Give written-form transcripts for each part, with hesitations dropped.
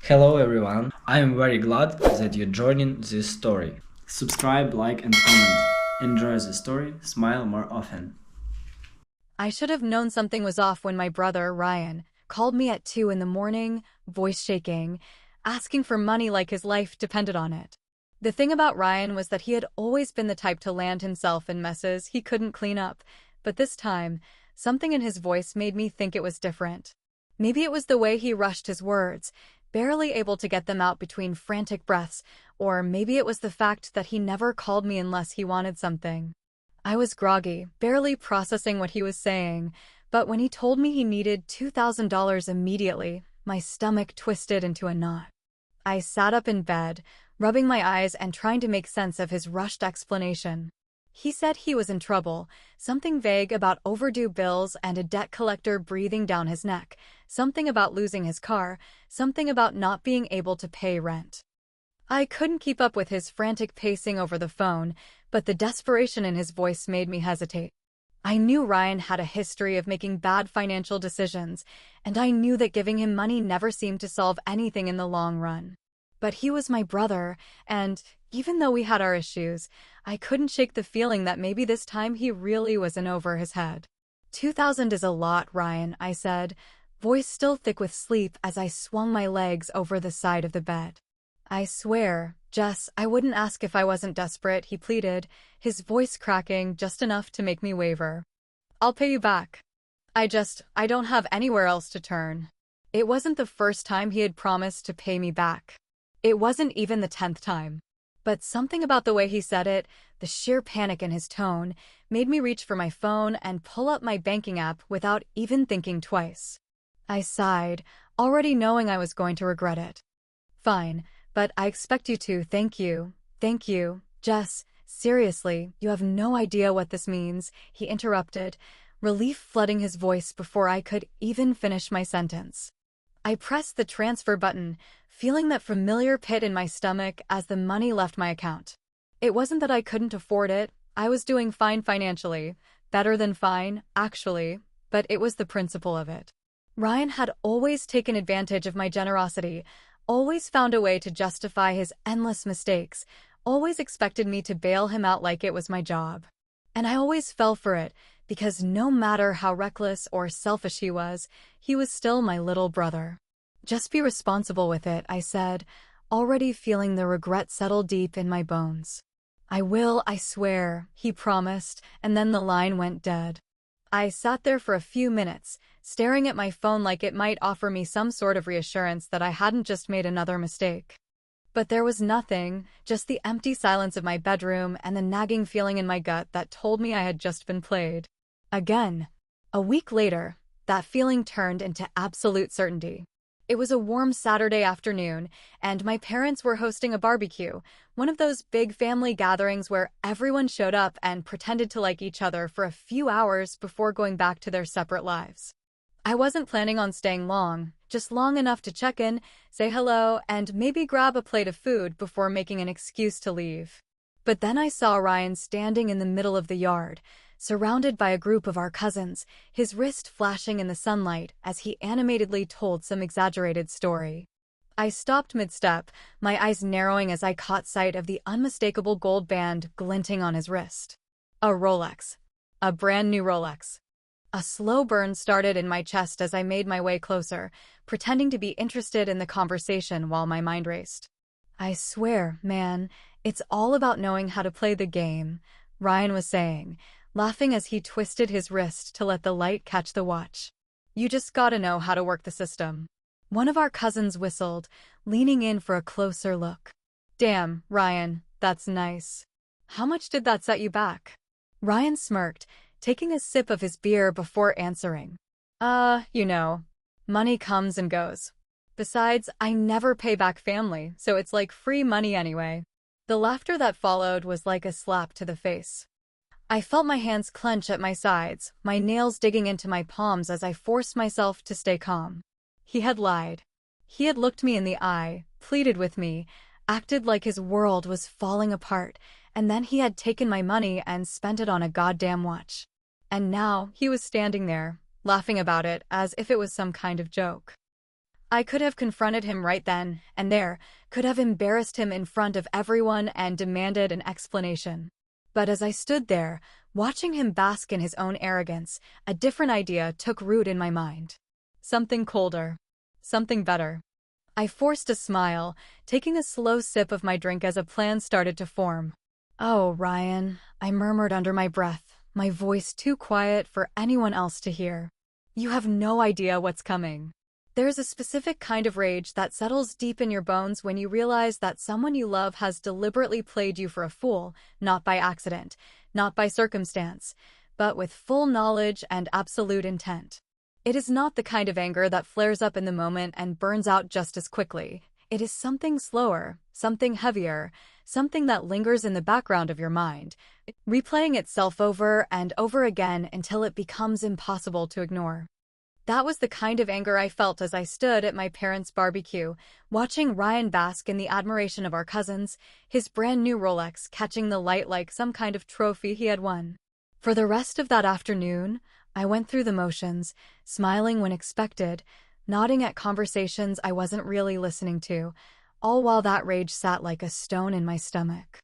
Hello everyone, I am very glad that you're joining this story. Subscribe, like and comment. Enjoy the story, smile more often. I should have known something was off when my brother, Ryan, called me at 2 in the morning, voice shaking, asking for money like his life depended on it. The thing about Ryan was that he had always been the type to land himself in messes he couldn't clean up, but this time, something in his voice made me think it was different. Maybe it was the way he rushed his words, barely able to get them out between frantic breaths, or maybe it was the fact that he never called me unless he wanted something. I was groggy, barely processing what he was saying, but when he told me he needed $2,000 immediately, my stomach twisted into a knot. I sat up in bed, rubbing my eyes and trying to make sense of his rushed explanation. He said he was in trouble, something vague about overdue bills and a debt collector breathing down his neck, something about losing his car, something about not being able to pay rent. I couldn't keep up with his frantic pacing over the phone, but the desperation in his voice made me hesitate. I knew Ryan had a history of making bad financial decisions, and I knew that giving him money never seemed to solve anything in the long run. But he was my brother, and even though we had our issues, I couldn't shake the feeling that maybe this time he really was in over his head. 2,000 is a lot, Ryan, I said, voice still thick with sleep as I swung my legs over the side of the bed. I swear, Jess, I wouldn't ask if I wasn't desperate, he pleaded, his voice cracking just enough to make me waver. I'll pay you back. I don't have anywhere else to turn. It wasn't the first time he had promised to pay me back. It wasn't even the 10th time. But something about the way he said it, the sheer panic in his tone, made me reach for my phone and pull up my banking app without even thinking twice. I sighed, already knowing I was going to regret it. Fine. But I expect you to. Thank you. Thank you. Jess, seriously, you have no idea what this means, he interrupted, relief flooding his voice before I could even finish my sentence. I pressed the transfer button, feeling that familiar pit in my stomach as the money left my account. It wasn't that I couldn't afford it. I was doing fine financially. Better than fine, actually, but it was the principle of it. Ryan had always taken advantage of my generosity, always found a way to justify his endless mistakes, always expected me to bail him out like it was my job. And I always fell for it, because no matter how reckless or selfish he was still my little brother. Just be responsible with it, I said, already feeling the regret settle deep in my bones. I will, I swear, he promised, and then the line went dead. I sat there for a few minutes, staring at my phone like it might offer me some sort of reassurance that I hadn't just made another mistake. But there was nothing, just the empty silence of my bedroom and the nagging feeling in my gut that told me I had just been played. Again. A week later, that feeling turned into absolute certainty. It was a warm Saturday afternoon, and my parents were hosting a barbecue, one of those big family gatherings where everyone showed up and pretended to like each other for a few hours before going back to their separate lives. I wasn't planning on staying long, just long enough to check in, say hello, and maybe grab a plate of food before making an excuse to leave. But then I saw Ryan standing in the middle of the yard, surrounded by a group of our cousins, his wrist flashing in the sunlight as he animatedly told some exaggerated story. I stopped mid-step, my eyes narrowing as I caught sight of the unmistakable gold band glinting on his wrist. A Rolex. A brand new Rolex. A slow burn started in my chest as I made my way closer, pretending to be interested in the conversation while my mind raced. I swear, man, it's all about knowing how to play the game, Ryan was saying, laughing as he twisted his wrist to let the light catch the watch. You just gotta know how to work the system. One of our cousins whistled, leaning in for a closer look. Damn, Ryan, that's nice. How much did that set you back? Ryan smirked, taking a sip of his beer before answering. You know, money comes and goes. Besides, I never pay back family, so it's like free money anyway. The laughter that followed was like a slap to the face. I felt my hands clench at my sides, my nails digging into my palms as I forced myself to stay calm. He had lied. He had looked me in the eye, pleaded with me, acted like his world was falling apart, and then he had taken my money and spent it on a goddamn watch. And now he was standing there, laughing about it as if it was some kind of joke. I could have confronted him right then and there, could have embarrassed him in front of everyone and demanded an explanation. But as I stood there, watching him bask in his own arrogance, a different idea took root in my mind. Something colder. Something better. I forced a smile, taking a slow sip of my drink as a plan started to form. "Oh, Ryan," I murmured under my breath, my voice too quiet for anyone else to hear. "You have no idea what's coming." There's a specific kind of rage that settles deep in your bones when you realize that someone you love has deliberately played you for a fool, not by accident, not by circumstance, but with full knowledge and absolute intent. It is not the kind of anger that flares up in the moment and burns out just as quickly. It is something slower, something heavier, something that lingers in the background of your mind, replaying itself over and over again until it becomes impossible to ignore. That was the kind of anger I felt as I stood at my parents' barbecue, watching Ryan bask in the admiration of our cousins, his brand new Rolex catching the light like some kind of trophy he had won. For the rest of that afternoon, I went through the motions, smiling when expected, nodding at conversations I wasn't really listening to, all while that rage sat like a stone in my stomach.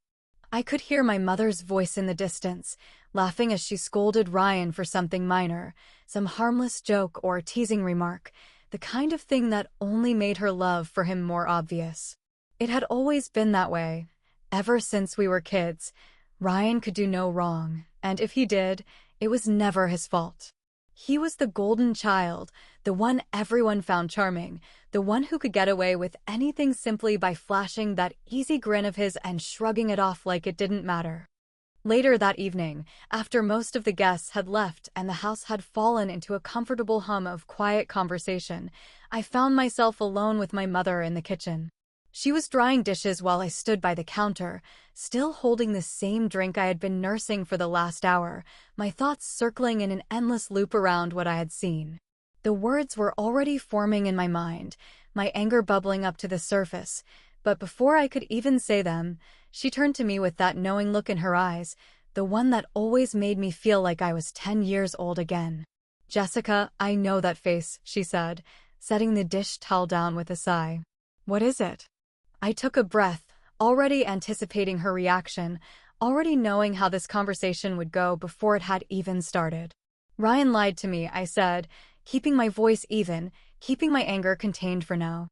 I could hear my mother's voice in the distance, laughing as she scolded Ryan for something minor, some harmless joke or teasing remark, the kind of thing that only made her love for him more obvious. It had always been that way. Ever since we were kids, Ryan could do no wrong, and if he did, it was never his fault. He was the golden child, the one everyone found charming, the one who could get away with anything simply by flashing that easy grin of his and shrugging it off like it didn't matter. Later that evening, after most of the guests had left and the house had fallen into a comfortable hum of quiet conversation, I found myself alone with my mother in the kitchen. She was drying dishes while I stood by the counter, still holding the same drink I had been nursing for the last hour, my thoughts circling in an endless loop around what I had seen. The words were already forming in my mind, my anger bubbling up to the surface, but before I could even say them, she turned to me with that knowing look in her eyes, the one that always made me feel like I was 10 years old again. "Jessica, I know that face," she said, setting the dish towel down with a sigh. "What is it?" I took a breath, already anticipating her reaction, already knowing how this conversation would go before it had even started. "Ryan lied to me," I said, keeping my voice even, keeping my anger contained for now.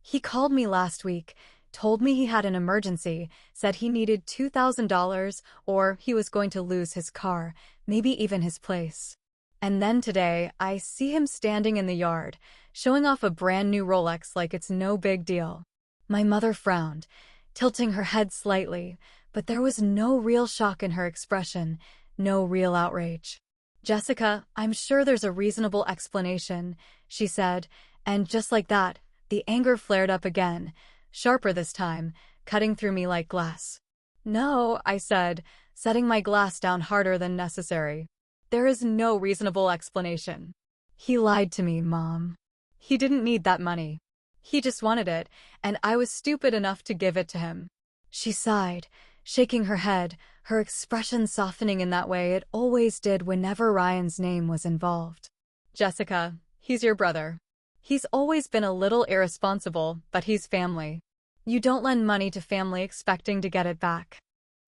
"He called me last week, told me he had an emergency, said he needed $2,000 or he was going to lose his car, maybe even his place. And then today, I see him standing in the yard, showing off a brand new Rolex like it's no big deal." My mother frowned, tilting her head slightly, but there was no real shock in her expression, no real outrage. "Jessica, I'm sure there's a reasonable explanation," she said, and just like that, the anger flared up again, sharper this time, cutting through me like glass. "No," I said, setting my glass down harder than necessary. "There is no reasonable explanation. He lied to me, Mom. He didn't need that money. He just wanted it, and I was stupid enough to give it to him." She sighed, shaking her head, her expression softening in that way it always did whenever Ryan's name was involved. "Jessica, he's your brother. He's always been a little irresponsible, but he's family. You don't lend money to family expecting to get it back."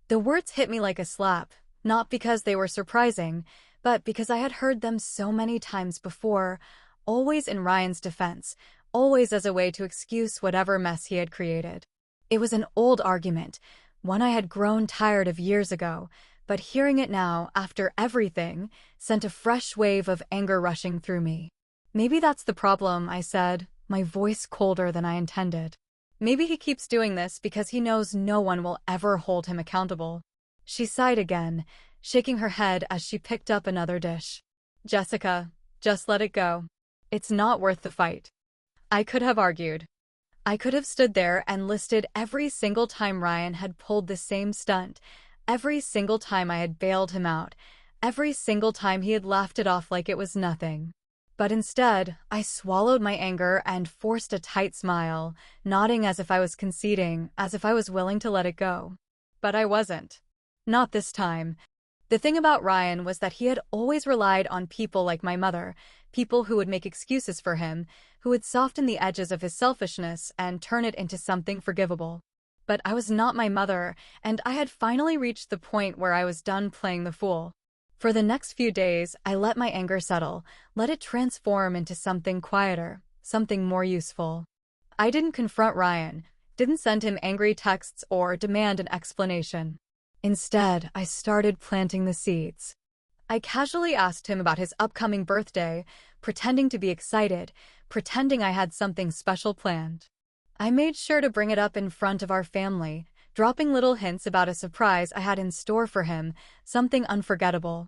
The words hit me like a slap, not because they were surprising, but because I had heard them so many times before, always in Ryan's defense, always as a way to excuse whatever mess he had created. It was an old argument, one I had grown tired of years ago, but hearing it now, after everything, sent a fresh wave of anger rushing through me. "Maybe that's the problem," I said, my voice colder than I intended. "Maybe he keeps doing this because he knows no one will ever hold him accountable." She sighed again, shaking her head as she picked up another dish. "Jessica, just let it go. It's not worth the fight." I could have argued. I could have stood there and listed every single time Ryan had pulled the same stunt, every single time I had bailed him out, every single time he had laughed it off like it was nothing. But instead, I swallowed my anger and forced a tight smile, nodding as if I was conceding, as if I was willing to let it go. But I wasn't. Not this time. The thing about Ryan was that he had always relied on people like my mother, people who would make excuses for him, who would soften the edges of his selfishness and turn it into something forgivable. But I was not my mother, and I had finally reached the point where I was done playing the fool. For the next few days, I let my anger settle, let it transform into something quieter, something more useful. I didn't confront Ryan, didn't send him angry texts or demand an explanation. Instead, I started planting the seeds. I casually asked him about his upcoming birthday, pretending to be excited, pretending I had something special planned. I made sure to bring it up in front of our family, dropping little hints about a surprise I had in store for him, something unforgettable.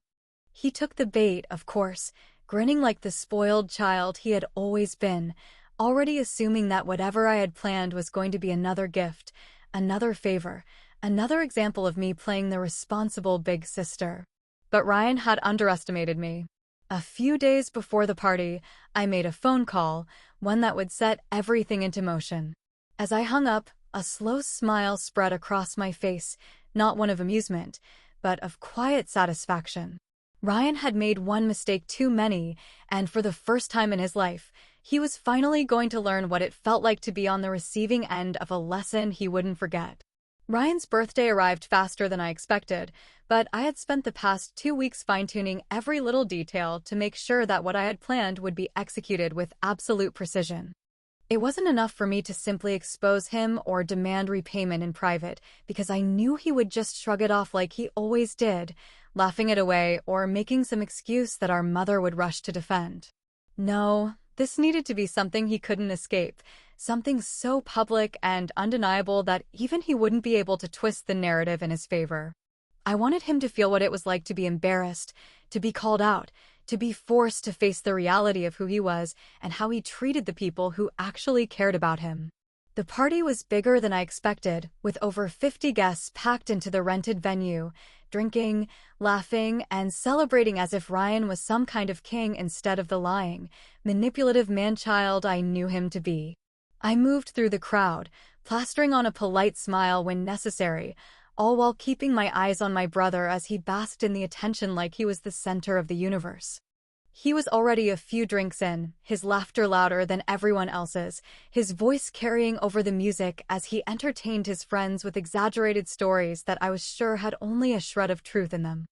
He took the bait, of course, grinning like the spoiled child he had always been, already assuming that whatever I had planned was going to be another gift, another favor, another example of me playing the responsible big sister. But Ryan had underestimated me. A few days before the party, I made a phone call, one that would set everything into motion. As I hung up, a slow smile spread across my face, not one of amusement, but of quiet satisfaction. Ryan had made one mistake too many, and for the first time in his life, he was finally going to learn what it felt like to be on the receiving end of a lesson he wouldn't forget. Ryan's birthday arrived faster than I expected, but I had spent the past 2 weeks fine-tuning every little detail to make sure that what I had planned would be executed with absolute precision. It wasn't enough for me to simply expose him or demand repayment in private, because I knew he would just shrug it off like he always did, laughing it away or making some excuse that our mother would rush to defend. No, this needed to be something he couldn't escape, something so public and undeniable that even he wouldn't be able to twist the narrative in his favor. I wanted him to feel what it was like to be embarrassed, to be called out, to be forced to face the reality of who he was and how he treated the people who actually cared about him. The party was bigger than I expected, with over 50 guests packed into the rented venue, drinking, laughing, and celebrating as if Ryan was some kind of king instead of the lying, manipulative man-child I knew him to be. I moved through the crowd, plastering on a polite smile when necessary, all while keeping my eyes on my brother as he basked in the attention like he was the center of the universe. He was already a few drinks in, his laughter louder than everyone else's, his voice carrying over the music as he entertained his friends with exaggerated stories that I was sure had only a shred of truth in them.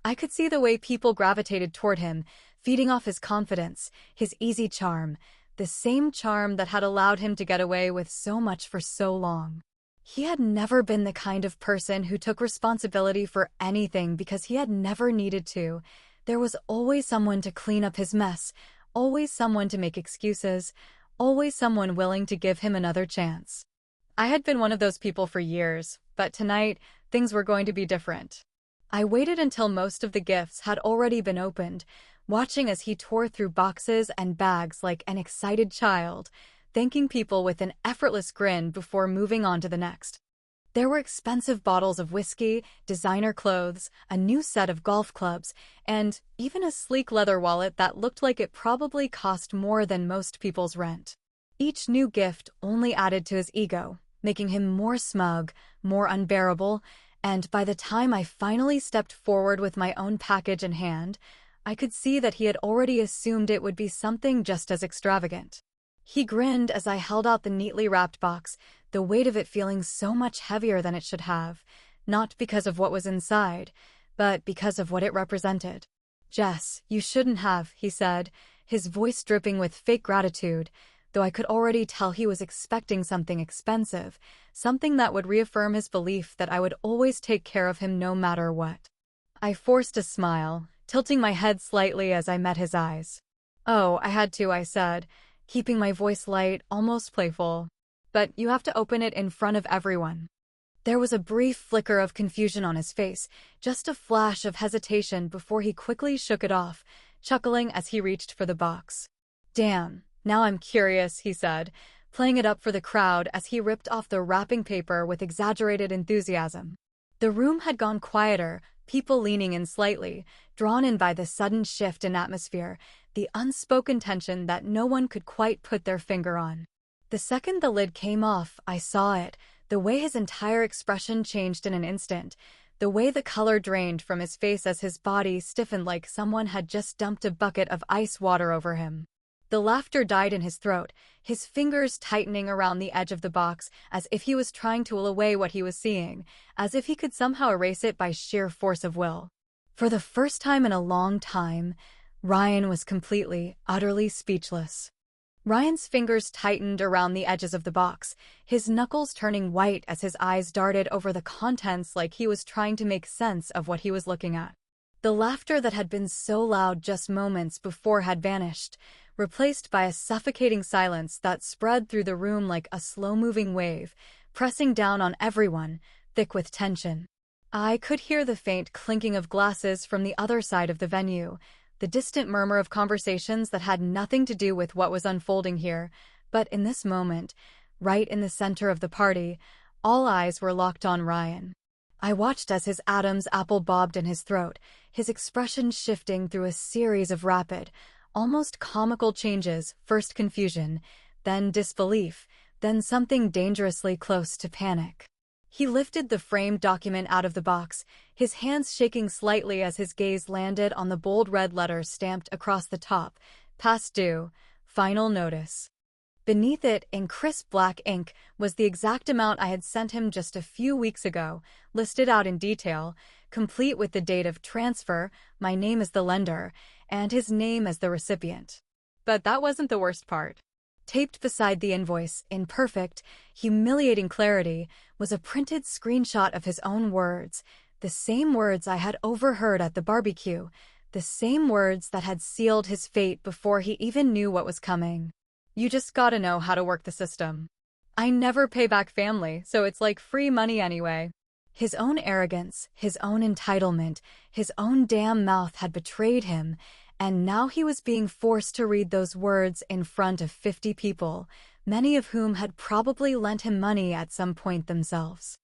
I could see the way people gravitated toward him, feeding off his confidence, his easy charm, the same charm that had allowed him to get away with so much for so long. He had never been the kind of person who took responsibility for anything because he had never needed to. There was always someone to clean up his mess, always someone to make excuses, always someone willing to give him another chance. I had been one of those people for years, but tonight, things were going to be different. I waited until most of the gifts had already been opened, watching as he tore through boxes and bags like an excited child, thanking people with an effortless grin before moving on to the next. There were expensive bottles of whiskey, designer clothes, a new set of golf clubs, and even a sleek leather wallet that looked like it probably cost more than most people's rent. Each new gift only added to his ego, making him more smug, more unbearable, and by the time I finally stepped forward with my own package in hand, I could see that he had already assumed it would be something just as extravagant. He grinned as I held out the neatly wrapped box, the weight of it feeling so much heavier than it should have, not because of what was inside, but because of what it represented. "Jess, you shouldn't have," he said, his voice dripping with fake gratitude, though I could already tell he was expecting something expensive, something that would reaffirm his belief that I would always take care of him no matter what. I forced a smile, tilting my head slightly as I met his eyes. "Oh, I had to," I said, keeping my voice light, almost playful. "But you have to open it in front of everyone." There was a brief flicker of confusion on his face, just a flash of hesitation before he quickly shook it off, chuckling as he reached for the box. "Damn, now I'm curious," he said, playing it up for the crowd as he ripped off the wrapping paper with exaggerated enthusiasm. The room had gone quieter, people leaning in slightly, drawn in by the sudden shift in atmosphere, the unspoken tension that no one could quite put their finger on. The second the lid came off, I saw it, the way his entire expression changed in an instant, the way the color drained from his face as his body stiffened like someone had just dumped a bucket of ice water over him. The laughter died in his throat, his fingers tightening around the edge of the box as if he was trying to will away what he was seeing, as if he could somehow erase it by sheer force of will. For the first time in a long time, Ryan was completely, utterly speechless. Ryan's fingers tightened around the edges of the box, his knuckles turning white as his eyes darted over the contents like he was trying to make sense of what he was looking at. The laughter that had been so loud just moments before had vanished, replaced by a suffocating silence that spread through the room like a slow-moving wave, pressing down on everyone, thick with tension. I could hear the faint clinking of glasses from the other side of the venue, the distant murmur of conversations that had nothing to do with what was unfolding here, but in this moment, right in the center of the party, all eyes were locked on Ryan. I watched as his Adam's apple bobbed in his throat, his expression shifting through a series of rapid, almost comical changes, first confusion, then disbelief, then something dangerously close to panic. He lifted the framed document out of the box, his hands shaking slightly as his gaze landed on the bold red letters stamped across the top, past due, final notice. Beneath it, in crisp black ink, was the exact amount I had sent him just a few weeks ago, listed out in detail, complete with the date of transfer, my name as the lender, and his name as the recipient. But that wasn't the worst part. Taped beside the invoice, in perfect, humiliating clarity, was a printed screenshot of his own words, the same words I had overheard at the barbecue, the same words that had sealed his fate before he even knew what was coming. You just gotta know how to work the system. I never pay back family, so it's like free money anyway. His own arrogance, his own entitlement, his own damn mouth had betrayed him, and now he was being forced to read those words in front of 50 people, many of whom had probably lent him money at some point themselves.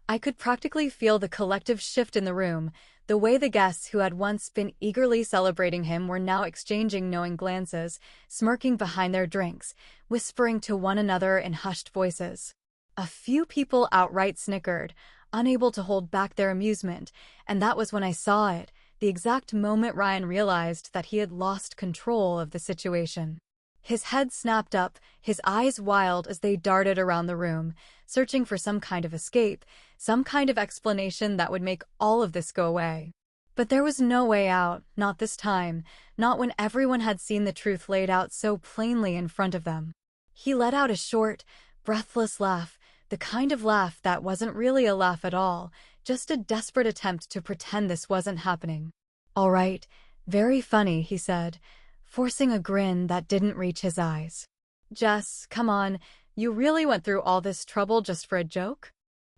I could practically feel the collective shift in the room, the way the guests who had once been eagerly celebrating him were now exchanging knowing glances, smirking behind their drinks, whispering to one another in hushed voices. A few people outright snickered, unable to hold back their amusement, and that was when I saw it, the exact moment Ryan realized that he had lost control of the situation. His head snapped up, his eyes wild as they darted around the room, searching for some kind of escape, some kind of explanation that would make all of this go away. But there was no way out, not this time, not when everyone had seen the truth laid out so plainly in front of them. He let out a short, breathless laugh, the kind of laugh that wasn't really a laugh at all, just a desperate attempt to pretend this wasn't happening. "All right, very funny," he said, forcing a grin that didn't reach his eyes. "Jess, come on, you really went through all this trouble just for a joke?"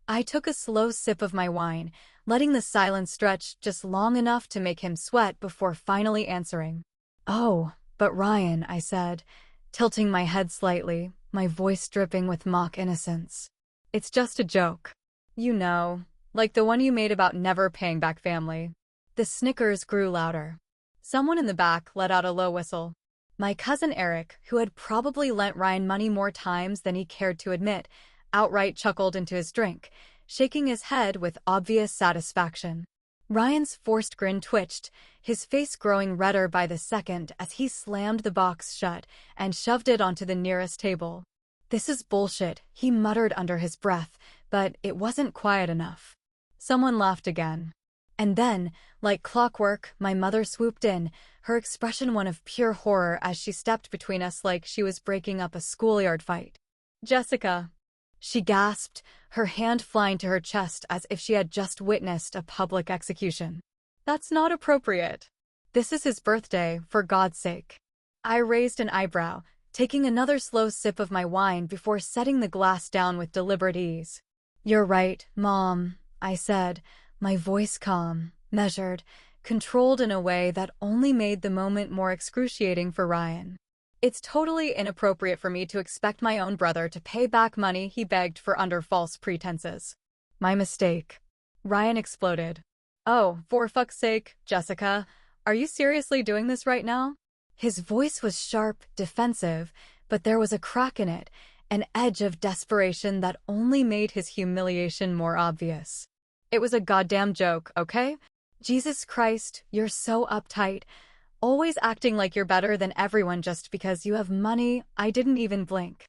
I took a slow sip of my wine, letting the silence stretch just long enough to make him sweat before finally answering. "Oh, but Ryan," I said, tilting my head slightly, my voice dripping with mock innocence. "It's just a joke. You know, like the one you made about never paying back family." The snickers grew louder. Someone in the back let out a low whistle. My cousin Eric, who had probably lent Ryan money more times than he cared to admit, outright chuckled into his drink, shaking his head with obvious satisfaction. Ryan's forced grin twitched, his face growing redder by the second as he slammed the box shut and shoved it onto the nearest table. "This is bullshit," he muttered under his breath, but it wasn't quiet enough. Someone laughed again. And then, like clockwork, my mother swooped in, her expression one of pure horror as she stepped between us like she was breaking up a schoolyard fight. "Jessica," she gasped, her hand flying to her chest as if she had just witnessed a public execution. "That's not appropriate. This is his birthday, for God's sake." I raised an eyebrow, taking another slow sip of my wine before setting the glass down with deliberate ease. "You're right, Mom," I said, my voice calm, measured, controlled in a way that only made the moment more excruciating for Ryan. "It's totally inappropriate for me to expect my own brother to pay back money he begged for under false pretenses. My mistake." Ryan exploded. "Oh, for fuck's sake, Jessica, are you seriously doing this right now?" His voice was sharp, defensive, but there was a crack in it, an edge of desperation that only made his humiliation more obvious. It was a goddamn joke, okay? Jesus Christ, you're so uptight. Always acting like you're better than everyone just because you have money. I didn't even blink.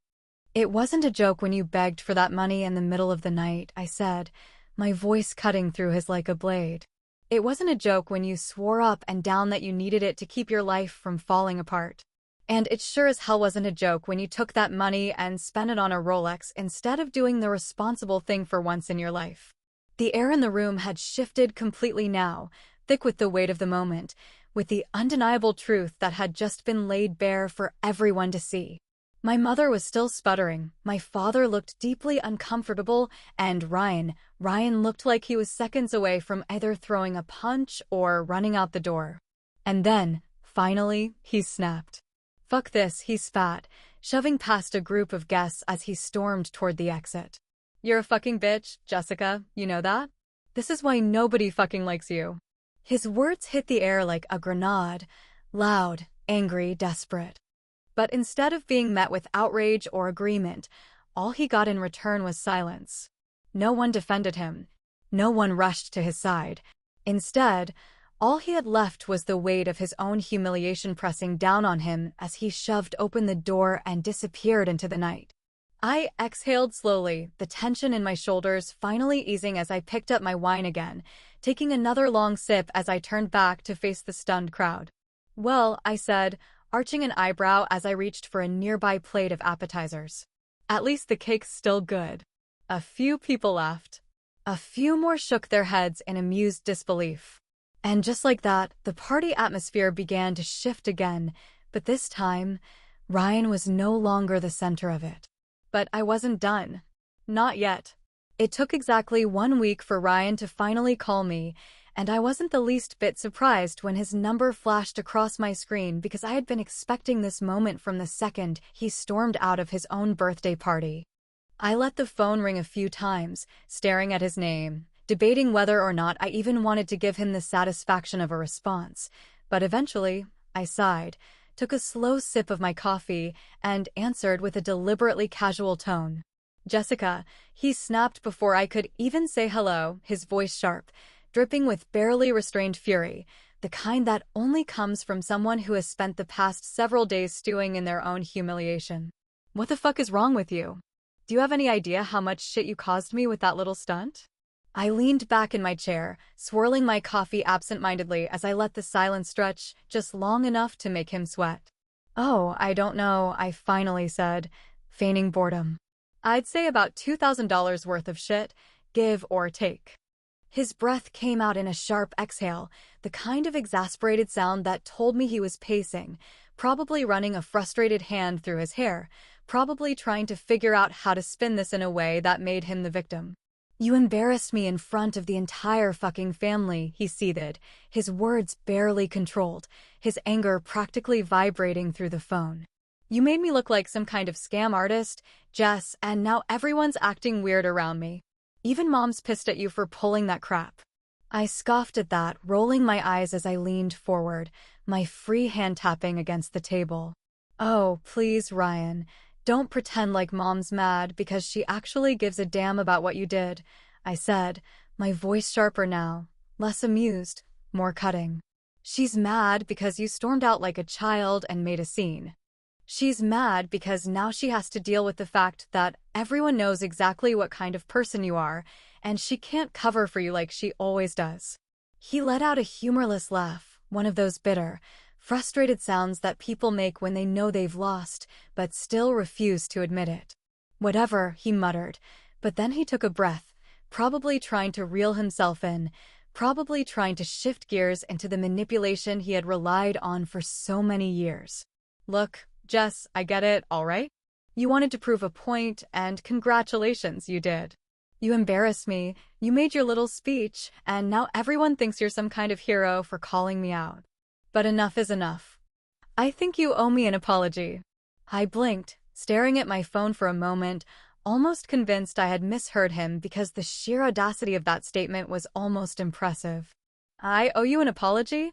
It wasn't a joke when you begged for that money in the middle of the night, I said, my voice cutting through his like a blade. It wasn't a joke when you swore up and down that you needed it to keep your life from falling apart. And it sure as hell wasn't a joke when you took that money and spent it on a Rolex instead of doing the responsible thing for once in your life. The air in the room had shifted completely now, thick with the weight of the moment, with the undeniable truth that had just been laid bare for everyone to see. My mother was still sputtering, my father looked deeply uncomfortable, and Ryan looked like he was seconds away from either throwing a punch or running out the door. And then, finally, he snapped. Fuck this, he spat, shoving past a group of guests as he stormed toward the exit. You're a fucking bitch, Jessica, you know that? This is why nobody fucking likes you. His words hit the air like a grenade, loud, angry, desperate. But instead of being met with outrage or agreement, all he got in return was silence. No one defended him. No one rushed to his side. Instead, all he had left was the weight of his own humiliation pressing down on him as he shoved open the door and disappeared into the night. I exhaled slowly, the tension in my shoulders finally easing as I picked up my wine again, taking another long sip as I turned back to face the stunned crowd. Well, I said, arching an eyebrow as I reached for a nearby plate of appetizers. At least the cake's still good. A few people laughed. A few more shook their heads in amused disbelief. And just like that, the party atmosphere began to shift again, but this time, Ryan was no longer the center of it. But I wasn't done. Not yet. It took exactly 1 week for Ryan to finally call me, and I wasn't the least bit surprised when his number flashed across my screen because I had been expecting this moment from the second he stormed out of his own birthday party. I let the phone ring a few times, staring at his name, debating whether or not I even wanted to give him the satisfaction of a response, but eventually, I sighed, took a slow sip of my coffee, and answered with a deliberately casual tone. Jessica, he snapped before I could even say hello, his voice sharp, dripping with barely restrained fury, the kind that only comes from someone who has spent the past several days stewing in their own humiliation. What the fuck is wrong with you? Do you have any idea how much shit you caused me with that little stunt? I leaned back in my chair, swirling my coffee absent-mindedly as I let the silence stretch just long enough to make him sweat. Oh, I don't know, I finally said, feigning boredom. I'd say about $2,000 worth of shit, give or take. His breath came out in a sharp exhale, the kind of exasperated sound that told me he was pacing, probably running a frustrated hand through his hair, probably trying to figure out how to spin this in a way that made him the victim. You embarrassed me in front of the entire fucking family, he seethed, his words barely controlled, his anger practically vibrating through the phone. You made me look like some kind of scam artist, Jess, and now everyone's acting weird around me. Even Mom's pissed at you for pulling that crap. I scoffed at that, rolling my eyes as I leaned forward, my free hand tapping against the table. Oh, please, Ryan. Don't pretend like Mom's mad because she actually gives a damn about what you did, I said, my voice sharper now, less amused, more cutting. She's mad because you stormed out like a child and made a scene. She's mad because now she has to deal with the fact that everyone knows exactly what kind of person you are, and she can't cover for you like she always does. He let out a humorless laugh, one of those bitter, frustrated sounds that people make when they know they've lost, but still refuse to admit it. Whatever, he muttered, but then he took a breath, probably trying to reel himself in, probably trying to shift gears into the manipulation he had relied on for so many years. Look, Jess, I get it, all right? You wanted to prove a point, and congratulations, you did. You embarrassed me, you made your little speech, and now everyone thinks you're some kind of hero for calling me out. But enough is enough. I think you owe me an apology. I blinked, staring at my phone for a moment, almost convinced I had misheard him because the sheer audacity of that statement was almost impressive. I owe you an apology?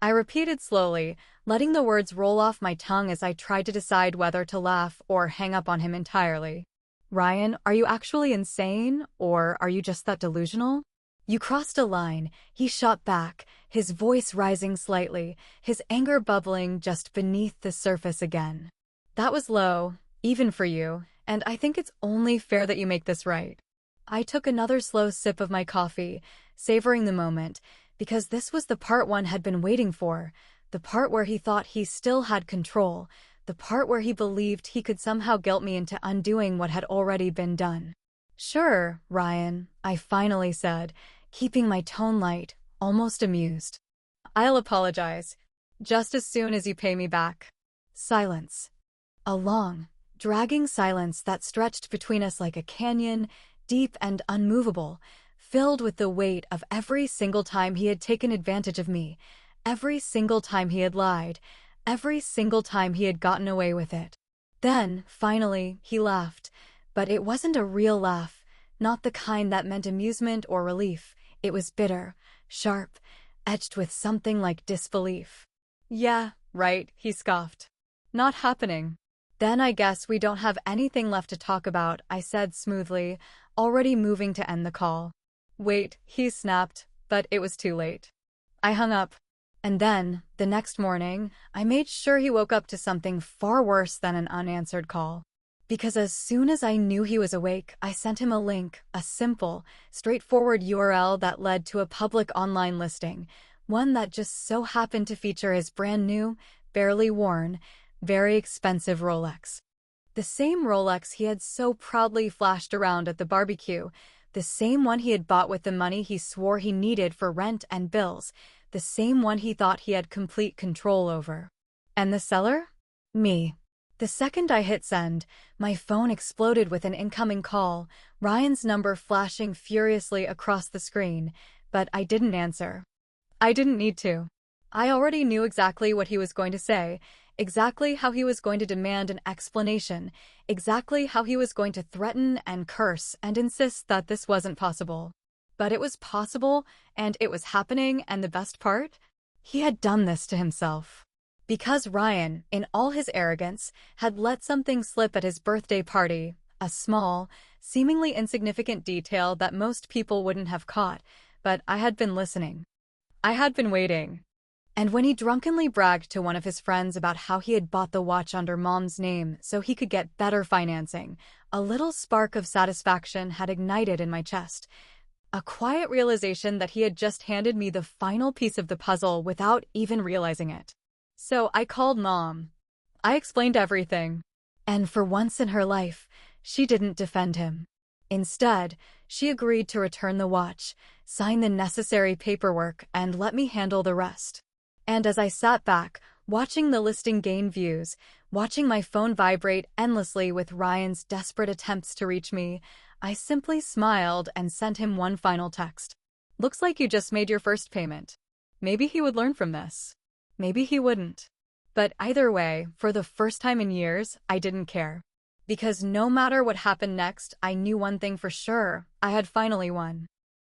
I repeated slowly, letting the words roll off my tongue as I tried to decide whether to laugh or hang up on him entirely. Ryan, are you actually insane, or are you just that delusional? You crossed a line, he shot back, his voice rising slightly, his anger bubbling just beneath the surface again. That was low, even for you, and I think it's only fair that you make this right. I took another slow sip of my coffee, savoring the moment, because this was the part one had been waiting for, the part where he thought he still had control, the part where he believed he could somehow guilt me into undoing what had already been done. Sure, Ryan, I finally said, keeping my tone light, almost amused. I'll apologize. Just as soon as you pay me back. Silence. A long, dragging silence that stretched between us like a canyon, deep and unmovable, filled with the weight of every single time he had taken advantage of me, every single time he had lied, every single time he had gotten away with it. Then, finally, he laughed. But it wasn't a real laugh, not the kind that meant amusement or relief. It was bitter, sharp, edged with something like disbelief. Yeah, right, he scoffed. Not happening. Then I guess we don't have anything left to talk about, I said smoothly, already moving to end the call. Wait, he snapped, but it was too late. I hung up. And then, the next morning, I made sure he woke up to something far worse than an unanswered call. Because as soon as I knew he was awake, I sent him a link, a simple, straightforward URL that led to a public online listing, one that just so happened to feature his brand new, barely worn, very expensive Rolex. The same Rolex he had so proudly flashed around at the barbecue, the same one he had bought with the money he swore he needed for rent and bills, the same one he thought he had complete control over. And the seller? Me. The second I hit send, my phone exploded with an incoming call, Ryan's number flashing furiously across the screen, but I didn't answer. I didn't need to. I already knew exactly what he was going to say, exactly how he was going to demand an explanation, exactly how he was going to threaten and curse and insist that this wasn't possible. But it was possible, and it was happening, and the best part? He had done this to himself. Because Ryan, in all his arrogance, had let something slip at his birthday party, a small, seemingly insignificant detail that most people wouldn't have caught, but I had been listening. I had been waiting. And when he drunkenly bragged to one of his friends about how he had bought the watch under Mom's name so he could get better financing, a little spark of satisfaction had ignited in my chest. A quiet realization that he had just handed me the final piece of the puzzle without even realizing it. So I called Mom. I explained everything. And for once in her life, she didn't defend him. Instead, she agreed to return the watch, sign the necessary paperwork, and let me handle the rest. And as I sat back, watching the listing gain views, watching my phone vibrate endlessly with Ryan's desperate attempts to reach me, I simply smiled and sent him one final text. Looks like you just made your first payment. Maybe he would learn from this. Maybe he wouldn't. But either way, for the first time in years, I didn't care. Because no matter what happened next, I knew one thing for sure. I had finally won.